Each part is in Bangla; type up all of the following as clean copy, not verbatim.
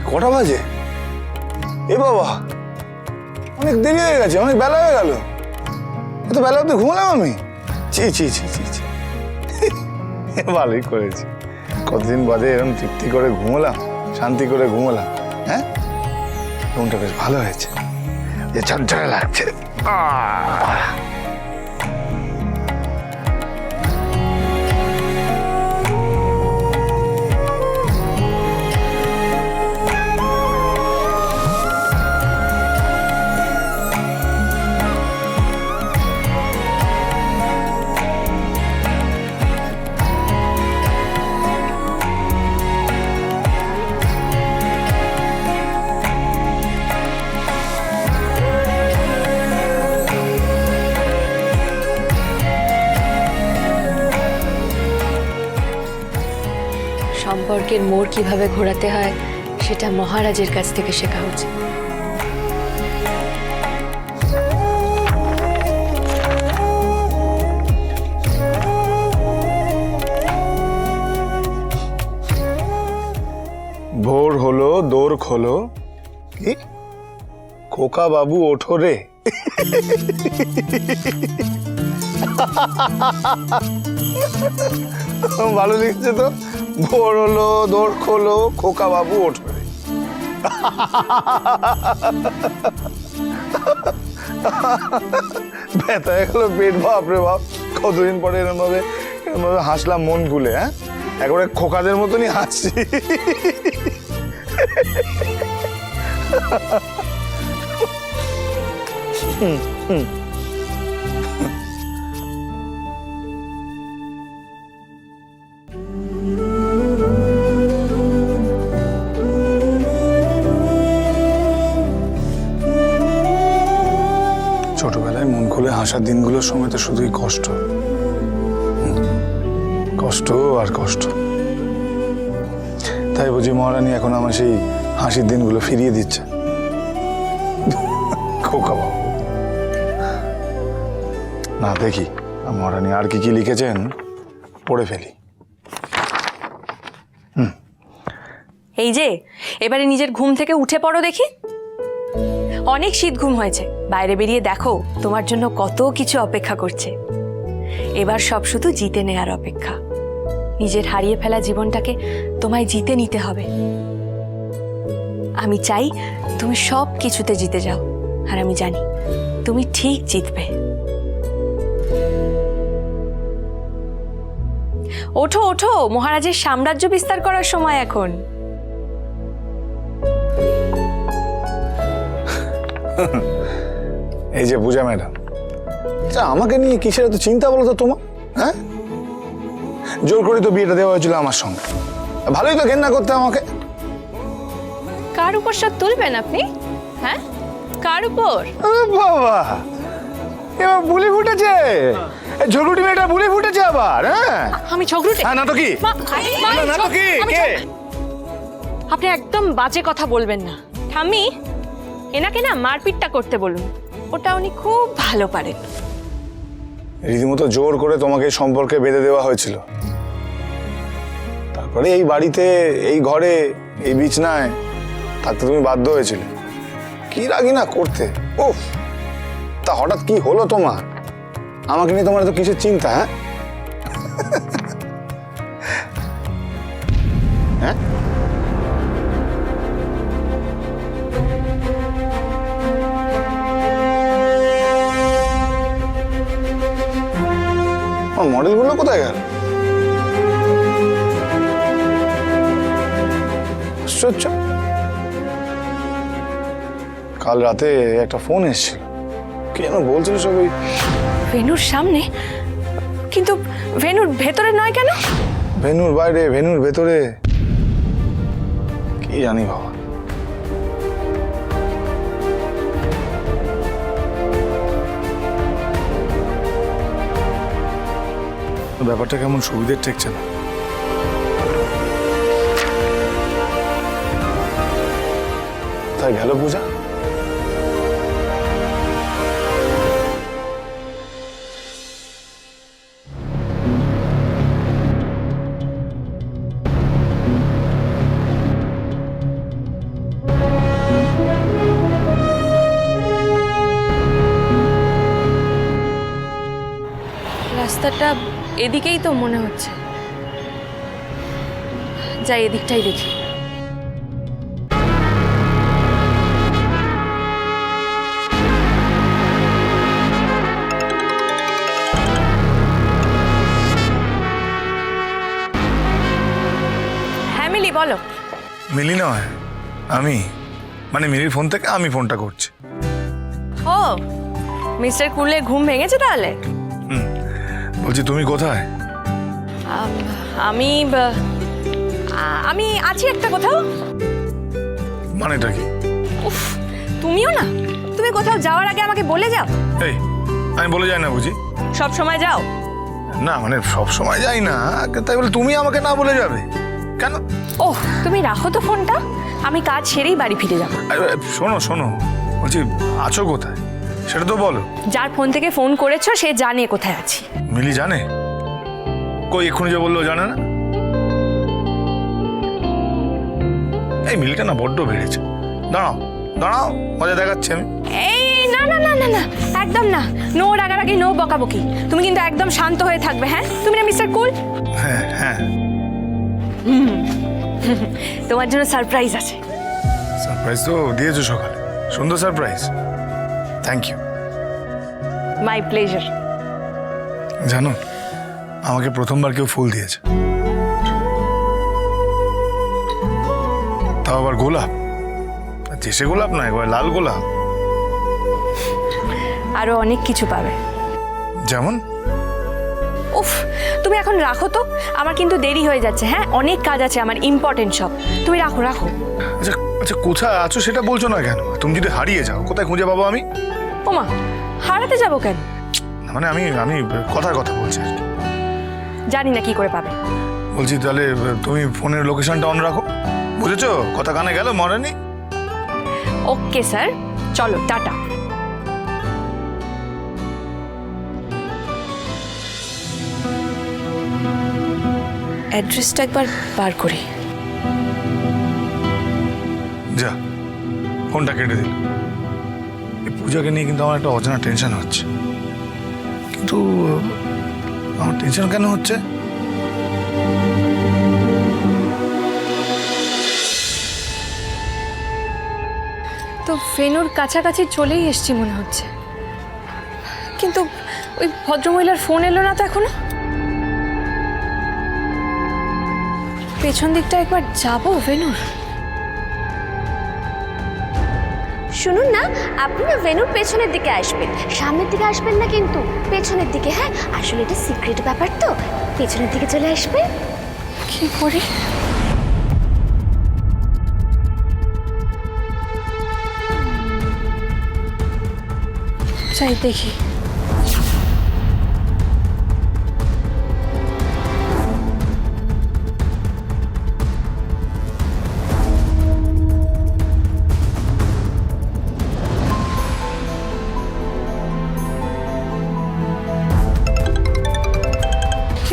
কটা বাজে? এ বাবা, অনেক দেরি হয়ে গেছে, অনেক বেলা হয়ে গেল। এত বেলা অব্দি ঘুমালাম আমি? ছি ছি ছি ছি ছি, ভালোই করেছি। কতদিন বাদে এরকম তৃপ্তি করে ঘুমোলাম, শান্তি করে ঘুমোলাম। হ্যাঁ, ঘুমটা বেশ ভালো হয়েছে, যে ঝরঝরে লাগছে। সম্পর্কের মোড় কিভাবে ঘোরাতে হয় সেটা মহারাজের কাছ থেকে শেখা উচিত। ভোর হলো, দোর খোলো। কি? খোকা বাবু ওঠো রে। ভালো লিখছে তো। ভোর হলো, দোর খোলো, খোকা বাবু ওঠো রে। ব্যথা হয়ে গেল পেট, বাপ রে বাপ। কতদিন পরে এরকম ভাবে হাসলাম মন খুলে। হ্যাঁ, একবারে খোকাদের মতনই হাসছি। ছোটবেলায় মন খুলে হাসার দিনগুলোর সময় তো শুধুই কষ্ট, কষ্ট আর কষ্ট। তাই বুঝি মহারানী এখন আমার সেই হাসির দিনগুলো ফিরিয়ে দিচ্ছে। খোকা বাবু। না, দেখি মহারানী আর কি কি লিখেছেন, পড়ে ফেলি। এই যে এবারে নিজের ঘুম থেকে উঠে পড়ো দেখি। অনেক শীত ঘুম হয়েছে, বাইরে বেরিয়ে দেখো তোমার জন্য কত কিছু অপেক্ষা করছে। এবার সব শুধু জিতে নেওয়ার অপেক্ষা। নিজের হারিয়ে ফেলা জীবনটাকে তোমায় জিতে নিতে হবে। আমি চাই তুমি সব কিছুতে জিতে যাও, আর আমি জানি তুমি ঠিক জিতবে। ওঠো ওঠো, মহারাজের সাম্রাজ্য বিস্তার করার সময় এখন। এই যে পূজা ম্যাডাম, আচ্ছা আমাকে নিয়ে কিসের এত চিন্তা বলো তো তোমার? হ্যাঁ, জোর করে তো বিয়েটা দেওয়া হয়েছিল আমার সঙ্গে, ভালোই তো ঘেন্না করতে আমাকে। কার উপর সব তুলবেন আপনি? হ্যাঁ, কার উপর? বাবা, এবার বুলি ফুটেছে, ঝগড়ুটি মেয়েটা বুলি ফুটেছে আবার। হ্যাঁ, আমি ঝগড়ুটে? হ্যাঁ, না তো কি, না তো কি। কে? আপনি একদম বাজে কথা বলবেন না। ঠাম্মি, এনাকে না মারপিটটা করতে বলুন, ওটা উনি খুব ভালো পারেন। রীতিমতো জোর করে তোমাকে সম্পর্কে বেঁধে দেওয়া হয়েছিল, তারপরে এই বাড়িতে, এই ঘরে, এই বিছনায় থাকতে তুমি বাধ্য হয়েছিলে। কি রাগি না করতে। উফ, তা হঠাৎ কি হলো তোমার? আমাকে নিয়ে তোমার তো কিসের চিন্তা? হ্যাঁ, হ্যাঁ, মডেলগুলো কোথায় গেল? আশ্চর্য, কাল রাতে একটা ফোন এসেছিল, কি যেন বলছিল সব ওই ভেনুর সামনে, কিন্তু ভেনুর ভেতরে নয় কেন? ভেনুর বাইরে, ভেনুর ভেতরে, কি জানি বাবা। ব্যাপারটা কেমন সুবিধের ঠেকছে না। তাই গেল পূজা? ঘরটা এদিকেই তো মনে হচ্ছে। যাই এদিকটাই দেখি। হ্যাঁ মিলি, বলো। মিলি নয়, আমি, মানে মিলির ফোন থেকে আমি ফোনটা করছি। ও, মিস্টার কুলের ঘুম ভেঙেছে তাহলে? বলছি তুমি কোথায়? আমি আমি আছি একটা কোথাও। মানেটা কি? উফ, তুমিও না, তুমি কোথাও যাওয়ার আগে আমাকে বলে যাও। এই, আমি বলে যাই না বুঝি? সব সময় যাও? না মানে সব সময় যাই না, তাই বলে তুমি আমাকে না বলে যাবে কেন? ওহ, তুমি রাখো তো ফোনটা, আমি কাজ সেরেই বাড়ি ফিরে যাবো। শোনো শোনো, বলছি আছো কোথায় সেটা তো বলো। যার ফোন থেকে ফোন করেছো সে জানে কোথায় আছি। মিলি জানে? কই এক্ষুনি যে বললো জানে না? এই মিলিটা না বড্ড বেড়েছে। দাঁড়াও দাঁড়াও, মজা দেখাচ্ছি আমি। এই না না না না না, একদম না, নো রাগারাগি, নো বকাবকি। তুমি কিন্তু একদম শান্ত হয়ে থাকবে, হ্যাঁ? তুমি না মিস্টার কুল? হ্যাঁ হ্যাঁ। তোমার জন্য সারপ্রাইজ আছে। সারপ্রাইজ তো দিয়েছো সকালে, সুন্দর surprise, thank you. My pleasure. জানো, আমাকে প্রথমবার কেউ ফুল দিয়েছে, তাও আবার গোলাপ, দেশে গোলাপ না, একবার লাল গোলাপ। আরো অনেক কিছু পাবে। যেমন? উফ, তুমি এখন রাখো তো, আমার কিন্তু দেরি হয়ে যাচ্ছে। হ্যাঁ, অনেক কাজ আছে আমার, ইম্পর্টেন্ট সব। তুমি রাখো রাখো। আচ্ছা আচ্ছা, কোথায় আছো সেটা বলছো না কেন? তুমি যদি হারিয়ে যাও কোথায় খুঁজে পাবো আমি? ওমা, হারাতে যাবো কেন? মানে আমি আমি কথার কথা বলছি আর কি। জানি না কি করে পাবে। বলছি তাহলে তুমি ফোনের লোকেশনটা অন রাখো, বুঝেছো? কথা কানে গেল, মরেনি। ওকে স্যার, চলো টাটা। অ্যাড্রেসটা একবার বার করি। যা, ফোনটা কেটে দিল। এই পূজাকে নিয়ে কিন্তু আমার একটা অজানা টেনশন হচ্ছে। কিন্তু আমার টেনশন কেন হচ্ছে? তো ফেনুর কাছাকাছি চলেই এসছি মনে হচ্ছে, কিন্তু ওই ভদ্রমহিলার ফোন এলো না তো এখনো। পেছন দিকটা একবার যাবো ভেনুর। শুনুন না, আপনি না ভেনুর পেছনের দিকে আসবেন, সামনের দিকে আসবেন না কিন্তু, পেছনের দিকে। হ্যাঁ, আসলে এটা সিক্রেট ব্যাপার তো, পেছনের দিকে চলে আসবেন। কি করি? চাই দেখি।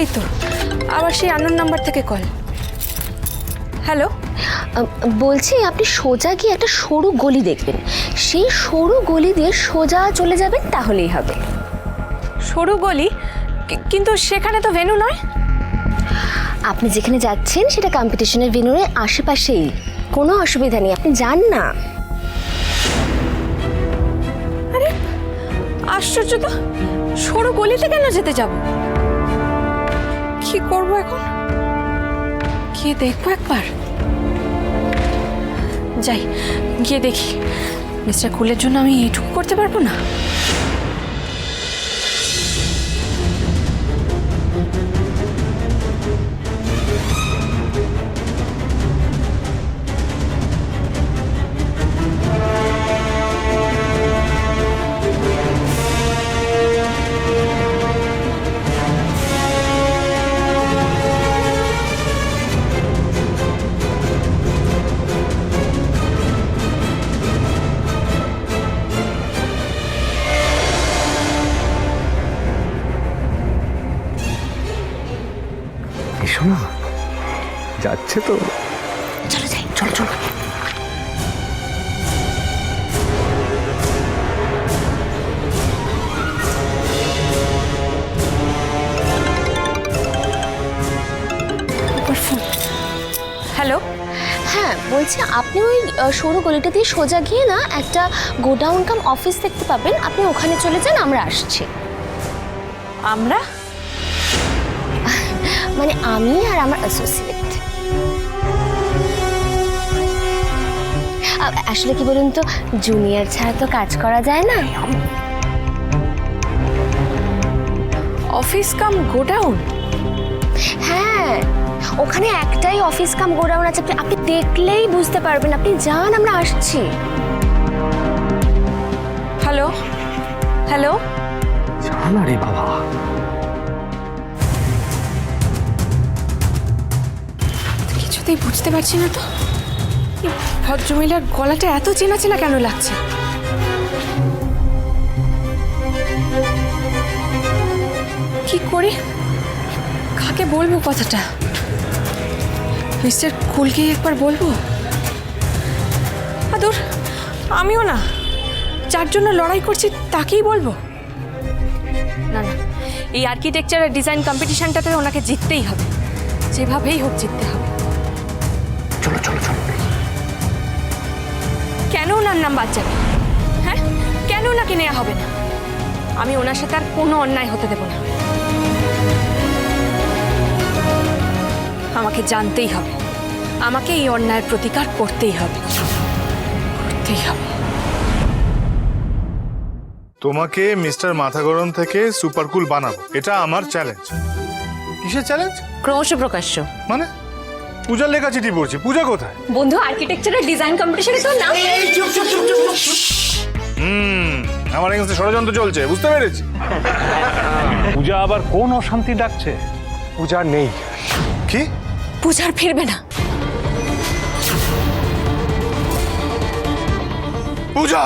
এই তো আবার সেই আননোন নাম্বার থেকে কল। হ্যালো, বলছি আপনি সোজা গিয়ে একটা সরু গলি দেখবেন, সেই সরু গলি দিয়ে সোজা চলে যাবেন, তাহলেই হবে। সরু গলি? কিন্তু সেখানে তো ভেনু নয়। আপনি যেখানে যাচ্ছেন সেটা কম্পিটিশনের ভেনুর আশেপাশেই, কোনো অসুবিধা নেই, আপনি যান না। আরে আশ্চর্য তো, সরু গলিতে কেন যেতে যাব? কি করবো এখন? গিয়ে দেখবো একবার। যাই, গিয়ে দেখি। মিস্টার কুলের জন্য আমি এইটুকু করতে পারবো না? শোনো, যাচ্ছে তো। চলো যাই, চলো চলো। বলছি আপনি ওই সরু গলিটা দিয়ে সোজা গিয়ে না একটা গোডাউন কাম অফিস দেখতে পাবেন, আপনি ওখানে চলে যান, আমরা আসছি। আমরা? মানে আমি আর আমার অ্যাসোসিয়েট। আসলে কি বলুন তো, জুনিয়র ছাড়া তো কাজ করা যায় না। অফিস কাম গোডাউন? হ্যাঁ, ওখানে একটাই অফিস কাম গোডাউন আছে, আপনি দেখলেই বুঝতে পারবেন। আপনি যান, আমরা আসছি। হ্যালো হ্যালো, জানা রে বাবা। কিছুতেই বুঝতে পারছি না তো এই ভদ্রমহিলার গলাটা এত চেনা চেনা কেন লাগছে। কি করি, কাকে বলবো কথাটা? মিস্টার কুলকে একবার বলবো? আদর, আমিও না, যার জন্য লড়াই করছি তাকেই বলবো? না না, এই আর্কিটেকচার আর ডিজাইন কম্পিটিশনটাতে ওনাকে জিততেই হবে, যেভাবেই হোক জিততে হবে। চলো চলো চলো। কেন ওনার নাম বাদ যাবে? হ্যাঁ, কেন ওনাকে নেওয়া হবে না? আমি ওনার সাথে আর কোনো অন্যায় হতে দেব না। আমাকে জানতেই হবে, আমাকে এই অন্যায়ের প্রতিকার করতেই হবে, করতেই হবে। তোমাকে মিস্টার মাথা গরম থেকে সুপার কুল বানাবো, এটা আমার চ্যালেঞ্জ। কিসের চ্যালেঞ্জ? ক্রমশ প্রকাশ্য। মানে পূজার লেখা চিঠি পড়ছি, পূজা কোথায়? বন্ধু, আর্কিটেকচারের ডিজাইন কম্পিটিশনে তো নাম। আমার এগেন্সটে ষড়যন্ত্র চলছে, বুঝতে পেরেছি। পূজা আবার কোন অশান্তি ডাকছে? পূজা নেই। কি? পূজার ফিরবে না? পূজা